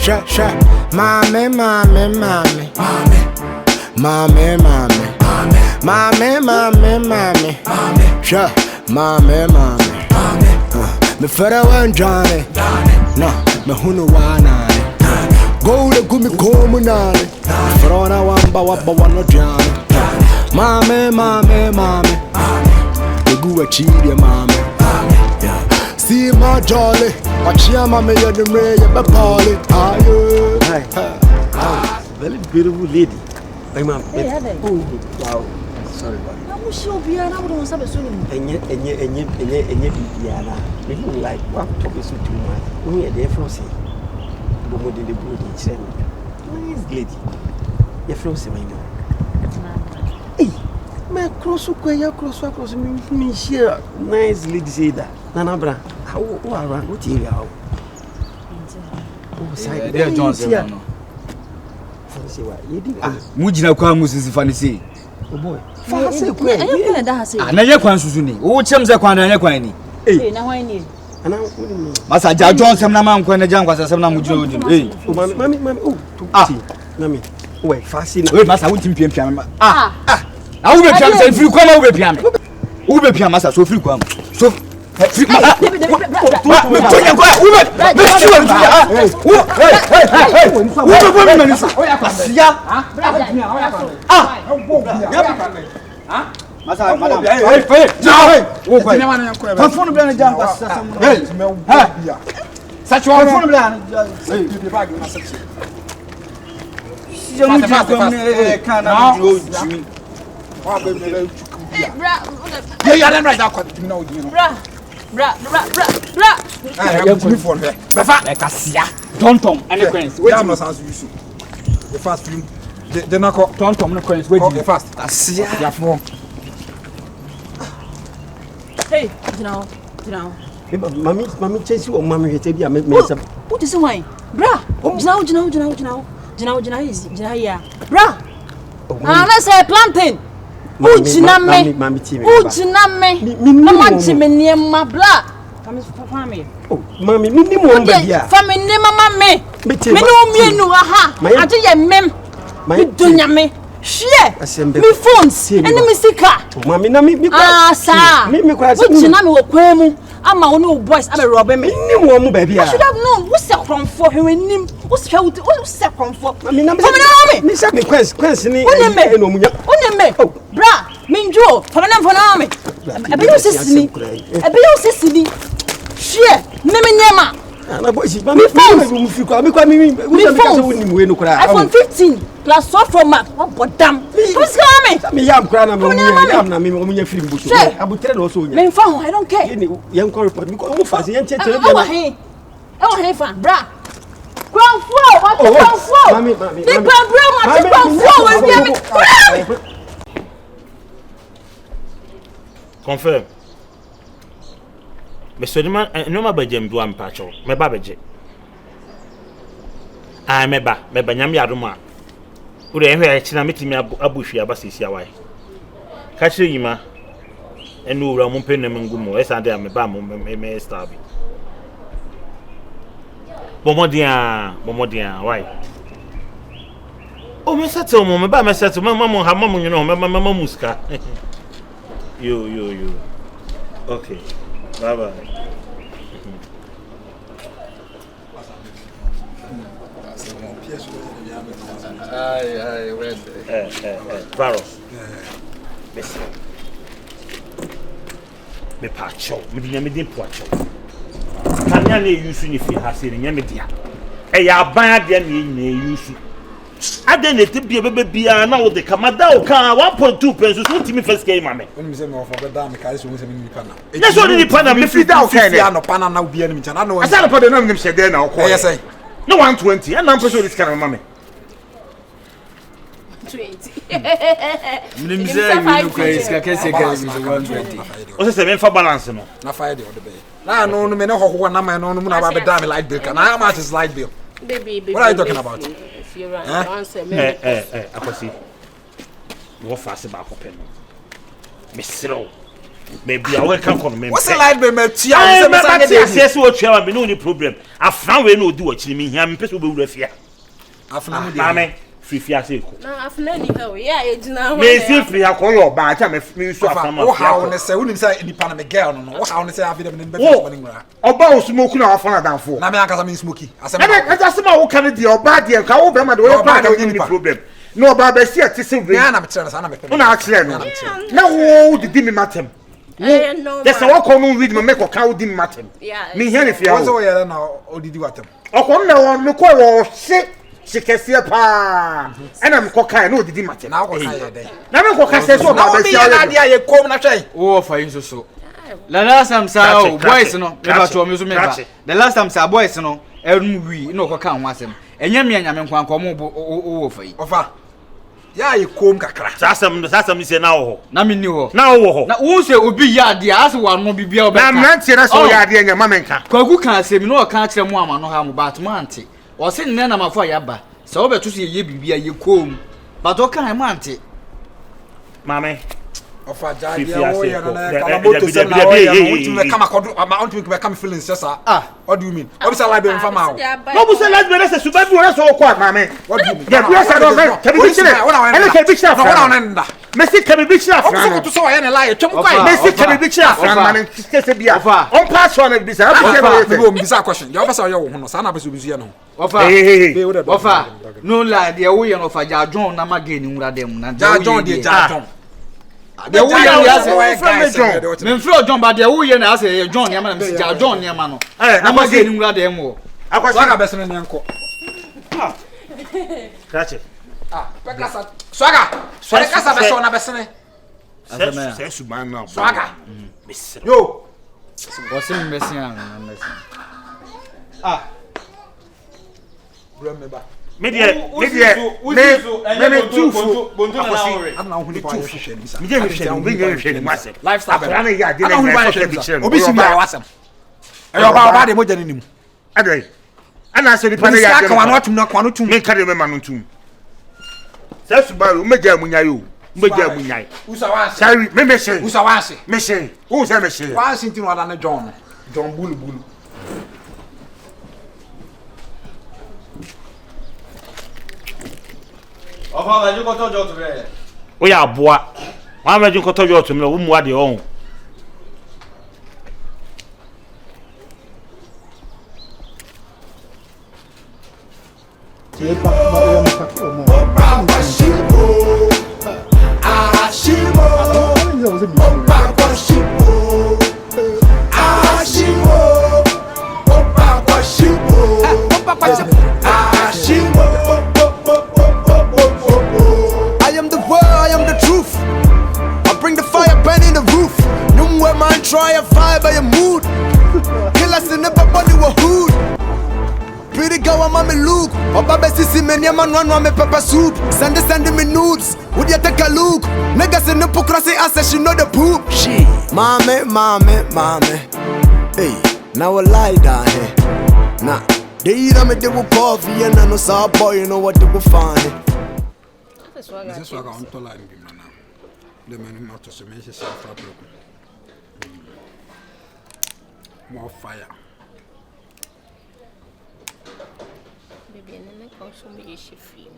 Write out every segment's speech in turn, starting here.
Mommy. Me fera one Johnny. No, me hunu wana. Go to gumi komunani. Frona wamba no Johnny. Mommy. The gua chidi mommy. See my jolly. Watch ya mommy ya the ray ya bapali. Very beautiful lady. My mom. Oh, wow. Sorry, I'm sure Biana would have soon. And yet, Biana. We don't like what talk is too much. We are there from sea. But what did the booty send? Nice lady. You're from Semino. Hey, my cross me share. Nice lady say that. Nanabra, how are what you are? Oh, side there, Johnson. Mujina kwa musisi fanisi. Oh boy. Na ye kwan susuni. Wo chemze kwan na ye kwan ni. Na hwan ni. Ana Masa ja Johnson na man kwan na jan kwasa sem na mujina odin. Mami. Oh, tuti. Nami. We fasi na. We masa wo tim piam. Na wo be piam say free kwa na wo be piam. Wo be piam masa so free kwa. So free ma. Tonya kwa wo be. Be chiwo nti. Wo be bo mi manisa. Oya kwasia. Masa madam. Hey. Wo kwa. Fa phone bia na jan kwasa sam. Hey. Sacho phone bia na. Hey. The bag na section. Kana jimi. Wa be me chuku bia. Yeah, them right that kwat me now you know. Bra. I'm coming for here. Befa e kasia. Tontom any coins. Wait. I'm not sans you. The fast film. The nako tontom no coins. Wait. The fast. Kasia. Ya from. Hey, you know. Mami chase you or mami hete bia me some. What is why? Bra. Jina here. Bra. Let's say planting. Ujina me. Mama chime niema bla. Family. Oh, mami, mini mo mbia. Family mama me. Me no mienu aha. Ade ye mem. Me dunya me. Share. Me phones. Ene me sika. Mami na me sa. Me kwa. Ujina me wo kwemu. Ama wonu boys abe robe me. Ni mo mu ba bia. I should have known. Wo se kronfo hwenim. Wo se kronfo. Mami na me se me quest ni eno munya. Oneme. Bra, minjo. Fana me. Ebe yo sesini. Share. Me nyema. Na boy, mami mu fi kwa. Me kwa me kasa woni mu we no kra. iPhone 15 plus 12 Pro Max. What bodam. What's coming? Me yam kra na me yam na me omunya film buto. Abutere na o so nya. Me fa I don't care. Yen ko report me ko mo fa se yen cheche bia. E wa he fa, bra. Kwanfo. Mami. Di bra ma ti kwanfo we bia me. Confirm. Me so ma no ma bajem do am pacho. Me ba beje. Me ba nyam ya doma. Ure ehwe ya china metimi abuhwi abasisi awai. Ka chire yima. Enu ura mo penem ngumo. Esa de me ba mo me stabi. Bomodia, why? Oh, me settle mo me ba me settle mama ha mama nyino mama muska. You. Okay. Bye. Ai, wait. Varo. Listen. Me pacho, me din pacho. Kanya na yusu ni fi ha se ni nyame dia. Ya ban dia na yusu. Ade na tibia bebia na wo de kamada o kan 1.2 pesos so timi first game mame. Oni se me ofo be da me kai so se me ni pana. Na so ni pana me fi da o kan ya no pana na obi ani mi chana no. Asa na pana na me shede na o ko. Yes say. No 120 and na person this kind mame. 20. Mlimze mi ko iska kese ka mi 120. O se me fa balance no. Na fa de o de be. Na no me no ho na man no na ba be da me light bill. Can how much is light bill? Baby. What are you talking about? If you're right, answer me. Akwasi. Wo fa se ba ko pe no. Me sero. Baby, I can't come. What's the light, baby? Yes, what you have been no problem. I found we no do what you mean. I'm people will refia. I found Mame, free fiase. No, I've known you. Yeah, it's now. Me see free I call your bad. I'm a so how on say when say in Panama girl no. What how on say have them in bed morning. Oba smoke na afana down for. Na me anka me smoky. I just ma wo kan di oba de ka wo be ma de wo plan any problem. No ba be see ati say we. Na me tell na me. Una actually no. Na wo di me matem. Yes, I walk on with me make a cow dim matem. Yeah. Me here if you also here now odidi watem. Okon na won me kwa wo se kese pa. And I'm kokai no didi matem. Na ko kai dey. Na me kokai say so ba be see na dia ye kom na hwai. Oh for you so. The last time say boys no, me ba to me so me ba. The last time say boys no, enum wi no koka ho asem. Enye me anyame nkwan ko mo wo fa yi. Ofa. Ya ye kom kakra. Sasam say na wo. Na me ni ho. Na wo ho. Na wo say obi ya de ase wa no bibia obeka. Na mrantie na so ya de nya mamenka. Kwagu kan asem no ka kire mu ama no ha mo bat mante. O se nne na mafo ya ba. Se obeto so ye bibia ye kom. But o kan mante. Mame. Ofa jadia wo ya na kala moto se na wo ya no tumi kama kodo ama on tumi kama feelings sesa. What do you mean? Obisa live be mfa ma wo. No bu se live be se suba bi wona so ko mame. What do you mean? Ya bi se do me. Kebi bi chire. Ele kebi chire. No wona nda. Messi kebi bi chire afran. Obo so to so ya na lie twem kwai. Messi kebi bi chire afran man kese bia. On pass on bi se. Ofa no bi sa question. Ya obisa yo wo ho no sa na beso bi su ya no. Ofa no lie de wo ye no fa ja John na magani nwura dem na. Ja John de ja John. The wo ye ya say me mfro John ba de wo ye na say John ya ma na ja John ya ma no. Na magani nwura dem wo. Swaga besene ne nko. Krache. Pekasa. Swaga kasa beso na besene. Say suban na. Swaga. Yo. What's in messing na messing. Bro me ba. Me tufu bonto na hore. Adna hu ni pa yo hwehwe ni sa. Me je hwehwe ni mase. Lifestyle. Afra na ya de na hwehwe. Obi si ba wasam. Ayo ba de mo jani nim. Adai. Ana se ni pa na ya de. Aka wanu atum na kwanu tum. Me ka de me ma no tum. Say subaru me ja munyai o. Me ja munyai. Usa wanse. Sorry, me say. Usa wanse. Me say. Who say me say? Wanse tin wada na John. John bulu. Ofa ba ju ko to jo to be. O ya boa. Wa ma ju ko to jo to me wo mu ade on. I am the word, I am the truth. I bring the fire burning the roof. No more man try and fire by your mood. Kill us in everybody with hood. Pretty girl, I'm a look. Oba besisi me man run me pepper soup. Send me nudes. Would you take a look? Niggas in the hypocrisy, I say she know the poop. She, mommy. Hey, now I lie down here. Nah, they eat me, they will coffee and I know saw boy, you know what they will find. This is what I'm told. The man not to se me se more fire. Baby, and then consume the issue free.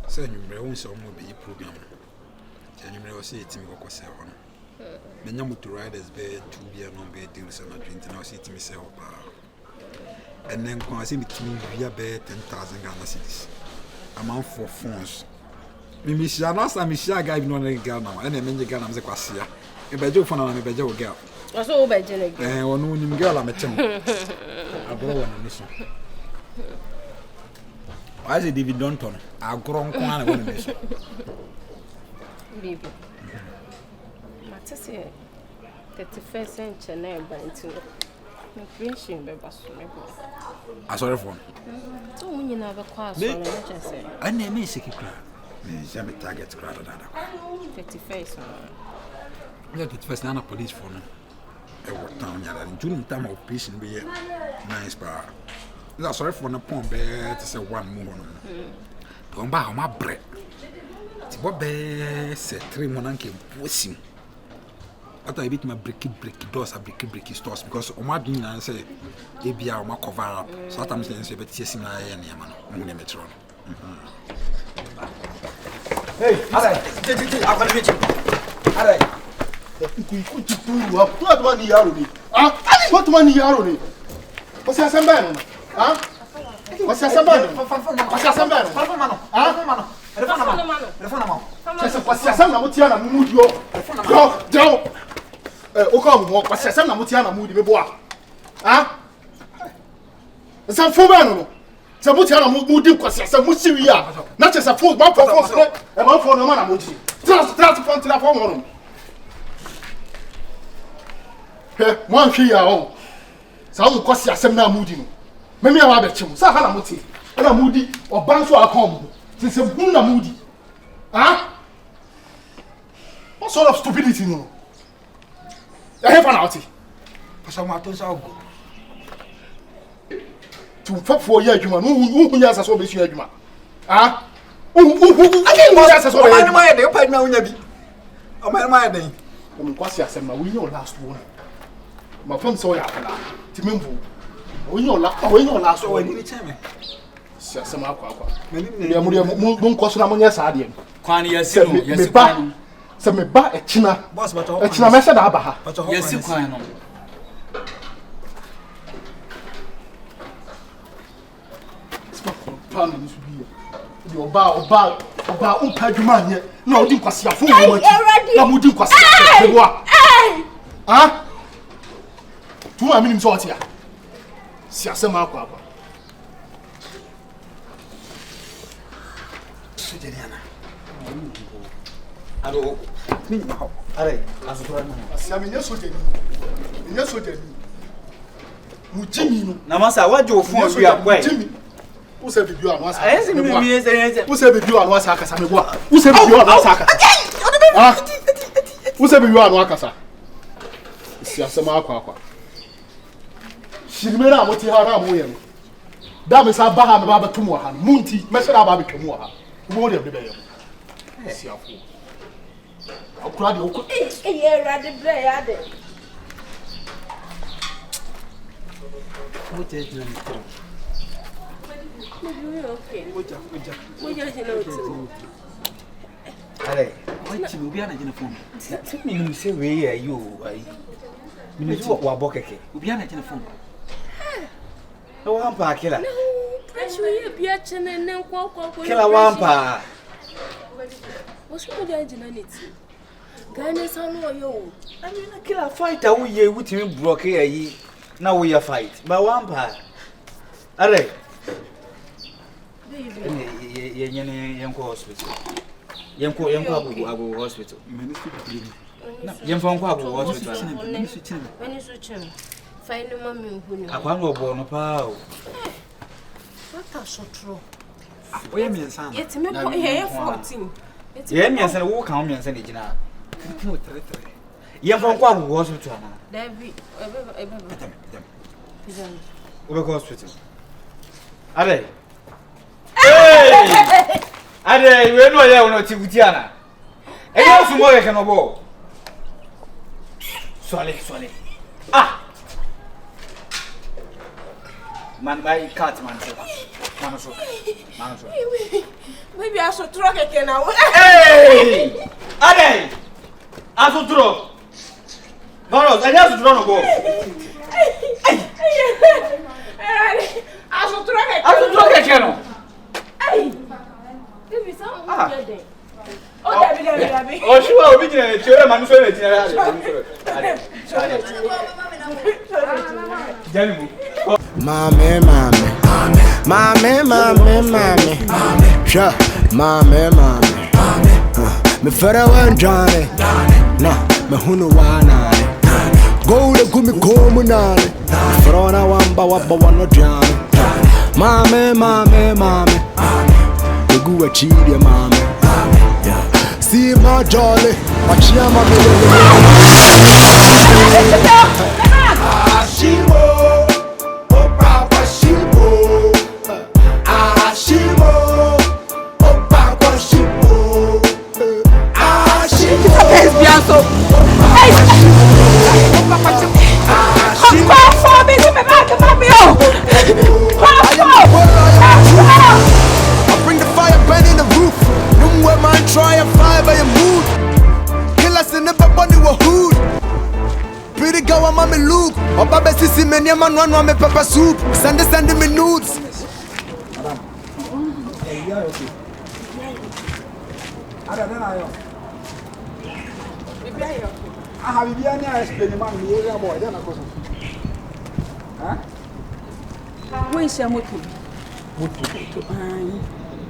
Say you may own some be program. And you may say it to me or say one. Then you to ride as bed to be a non bed deals and not 20 now see to myself. And then come see between via bed 10,000 Ghana cedis. Amount for phones. Me shall not some shall guide no girl now, and then the girl I'm the Quasia. If I do for now, I'm a better girl. Was all by Jenny. And one girl I'm a chum. I go on a mission. Why is it David Dunton? I'll grow on a mission. Baby. Matter say 31st century by into creation by Basso. I saw the phone. So when you never cross, I say. I name is sick. Me target crowd. 31st. Yeah, 31st Nana police phone. What town in June time of patient be nice bar. That's sorry for the pump to say one more. Don't buy my bread. What best 3 months bosim. I thought a bit my breaky doors are breaky stores because on my being and say ABR or my cover up. Sometimes they say, but yes, I am a metro. Hey, alright, I'm going to meet you. Alright. What money are you? What money are you? What's your sambano? What's your sambano? What's your sambano? What's your sambano? Mood yo. Go. Okam, what's your sambano? Mood, me boy. Some phone. Some mutiana mood, some musia. Not just a fool, one for a month for no man. Just to the phone. One here on. Some cost ya sem na moody no. Me me wa be chim. Sa ha na muti. Na moody or ban so akom. Since a na moody. What sort of stupidity no? I have an outie. Pastor Martin sa go. To fuck for year adwuma. Who ya so be su adwuma. Who ya so be. Man my dey pa na unya bi. O man my dey. O cost ya sem na we your last one. My phone so ya fala. Timembu. When you last one, you tell me. Some aqua. Many moon cost na money sadian. Kwan yes, yes, some me ba a china. Boss, but a china message abaha. Yes, kwan. Pound this be your bar, umpajuman here. No, didn't cost your phone. No, we didn't cost your 2 minutes sort here. See a semi aqua. Hello. Alright, as a friend. Yes, Mujimino. Namasa, what do you phone we are way? Who said you are one? I see me. Who said you are one Sakasa? Who said you are one Sakasa? Who said you are one Casa? See a semi aqua. Shimera Motihara Moyam. That is our Baham Baba Tumuahan, Munti, Messera Babi Tumuaha. More than the bay. See a fool. I'll cry you. What is your Alright, what you be on a phone? Take me say where are you? You know what Bokeke? We'll be on a phone. No wampa killer. No, pressure you be a chin and then walk. Killer wampa. What's your identity? Guidance on you. I mean, a killer fighter we ye with him broke here. Now we are fight. But wampa. Alright. Young hospital. Young hospital. Young hospital. When you switch find a mommy who I can't go born a pow. What a so true. Where me and son? Yet, me here 14. Yeah, me and walk on me and send it now. Young hospital. David, Hospital. Are they? Hey! Are they? We know you are not Tibutiana. And you also more can go. Sorry. Man, my cat, man. Maybe I should truck again now. Hey! Are they? I should throw. Boros, I have to run a ball. I should truck again. Hey! Give me some. Oh, sure, we can tell him I'm sorry. Mommy. Sure, mommy. Me further one Johnny. No, me hunu wana. Go to gumi komunale. Frona wamba wabba wana Johnny. Mommy. The gua chidi mommy. See my jolly. Watch ya man want me pepper soup. Send me nudes. Where is your motor?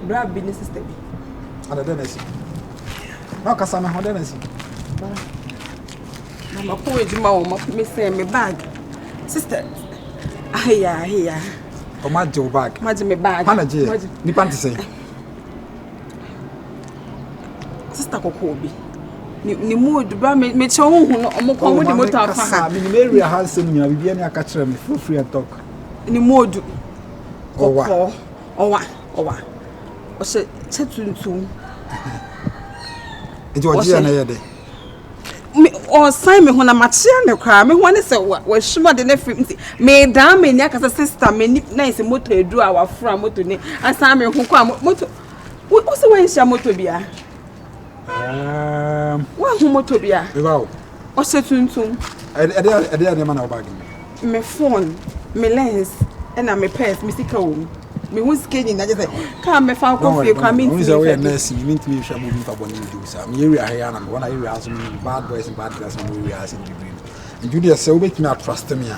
Brad business system. No, Cassandra, how did I see? I'm a poor Juma, me say me bag. Sister, here. Oh, my Joe bag. Imagine me bag. Manager, Nipan to say. Sister Kokobi. Ni mood, but me chow no mo kwa mo di motor afa. Me Mary has seen you be any catch me for free and talk. Ni mood. Owa. O se chetuntum. It was here na yede. Me o sign me ho na machia ne kwa me ho ne se wa shima de na film me dan me nya kasa sister me na ise motor edu a wa fra motor ni asa me ho kwa motor wo se wan sha motor bia wa ho motor bia Wow. o se tuntum Ade man bag me phone me lens and me purse me sika wo me hu skinny na just ka me fa coffee kwa me nti we nurse you mean to me sha movie for body do sa me area here na one area as me bad boys and bad girls no area as in the dream and you dey say we make me trust me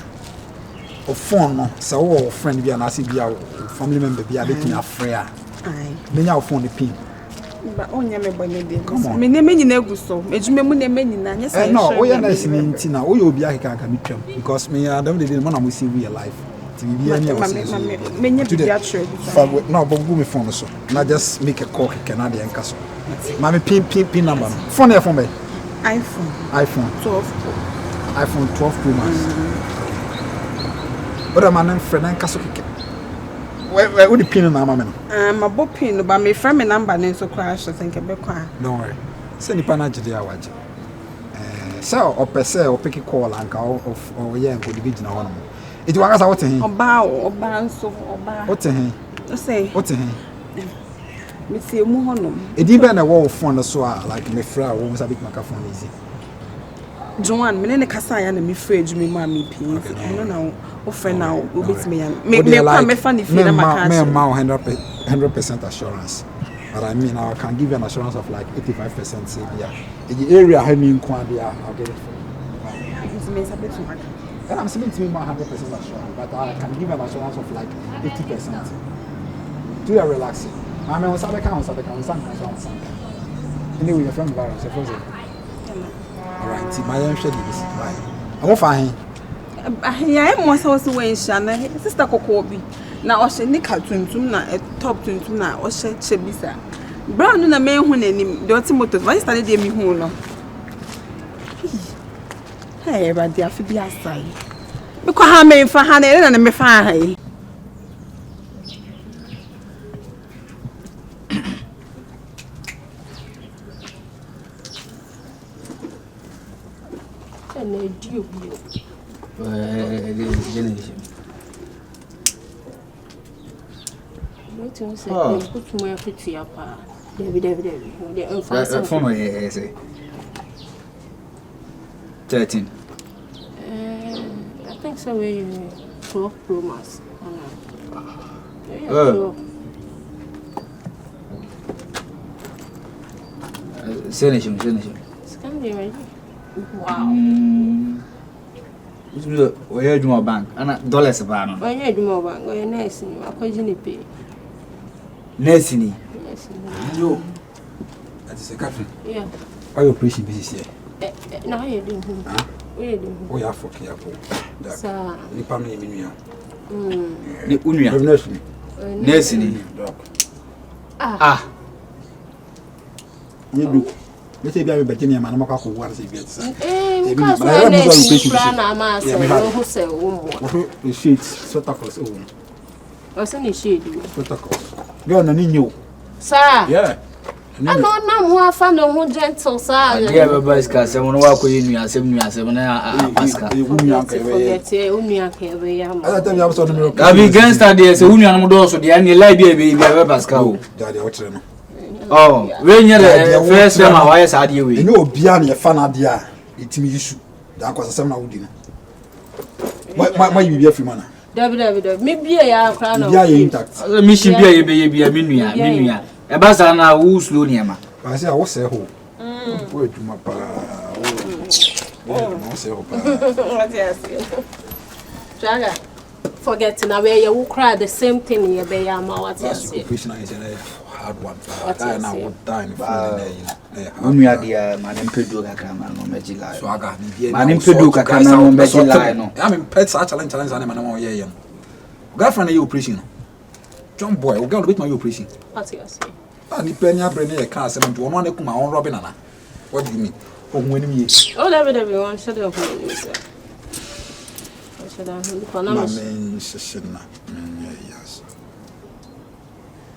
o phone no say wo friend bi na say bi family member bi a make me afraid ai me nya o phone the pin ba onya me bone dey me ne me nyina guso ejume mu ne me nyina nya say no we nurse ni nti na wo ye obi akeka ka me twam because me adam dey mo na mo see real life. No, but go me phone so. Not just make a call Canadian castle. Mommy pin number. Phone here for me. iPhone 12 Pro Max. What am I name friend and castle? Where would the pin number? My book pin, but my friend my number name so crash I think a bit quiet. Don't worry. Send the panache there watch. So or per se or pick a call and or yeah go division one. It was what to him. Oba so oba. What to him? Say. What to him? Me see mu honom. It even a wall phone so like me fra wo sabi microphone easy. Joan, me ne kasa ya na me fridge me ma me pin. No na o friend na o bit me ya. Me come me fan if na maka. Me ma 100% assurance. But I mean I can give you an assurance of like 85% say yeah. The area I mean kwa dia I'll get it for you. It's me sabi to maka. And I'm saying to me 100% assurance, but I can give an assurance of like 80%. Do you relax? I mean, some anyway, your friend virus, your friend. Alright, see, my young shady is right. I'm fine. Yeah, I'm also when Shana, sister Kokobi. Now, I should nick out tuntum na a top tuntum na or shed chebisa. Brown na me who name, dirty motors. Why started me who no? Hey, but they have to be outside. Because I made for Hannah and me fine. And I do. Generation. What you say? Put more pretty up. David. For my say 13. I think so. We 12 Pro Max. Senation. Scan be ready. Wow. Where do my bank? And dollars about no. When you do more bank, when you're nice, I call you pay. Nesini. Yo. That is a captain. Yeah. Why you preaching business here? Now you do. What you do? Oh, you are for careful. Sir. The family in The Unia. Nesini. Ah. You do. Let's say, I'm betting you, man. I'm not going to get some. Because I'm the sheets, sort of us. What's in the shade? Sort of us. Go on, you. Sir. Yeah. I don't know who I found on who gentle, sir. Yeah, but bicycle, someone walk with you, and 7 years, 7 Pascal. Forget it, only I can be. I tell you, I was on the milk. I be against that, there's a union also, the only baby, Pascal. Daddy, what's your name? Oh, when you're the first time, why is that you? You know, beyond your fan idea, it's me issue. That was a seminar. My you be a free man. David, maybe I crown of intact. Mission be a minuya. A bazana who slow near ma. I say I was a hole. Wait to my pa. Jaga, forgetting away you cry the same thing in your bay. I'm what I say. Hard one. I now would die when we are the man in Peduca camera no Megila. So I got man in Peduca camera no Megila. I mean, pets are challenge and I'm yeah. Girlfriend, you preaching. John boy, we're going to beat my preaching. What you say? I need plenty of brain a car 71 my own Robin. What do you mean? Oh, when we oh, everyone should have sir. I should have yes.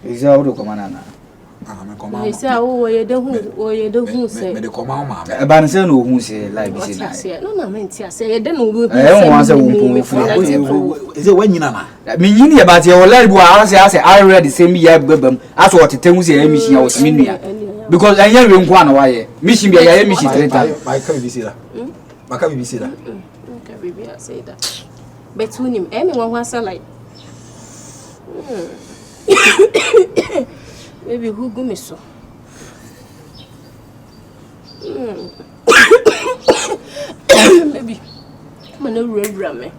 Is out of Comana. I say, oh, you don't say. May come out, a banson who say, like, no, I meant to say, I don't know. I don't want to. Is it when you know? I mean, you about your level, I say, I read the same year, as what it tells you, mission was Minia. Because I hear in one way, mission be a mission. My can be seen. My can be seen. Okay, I say that. Between him, anyone wants a like. Maybe who go me so? Maybe I'm a real drummer.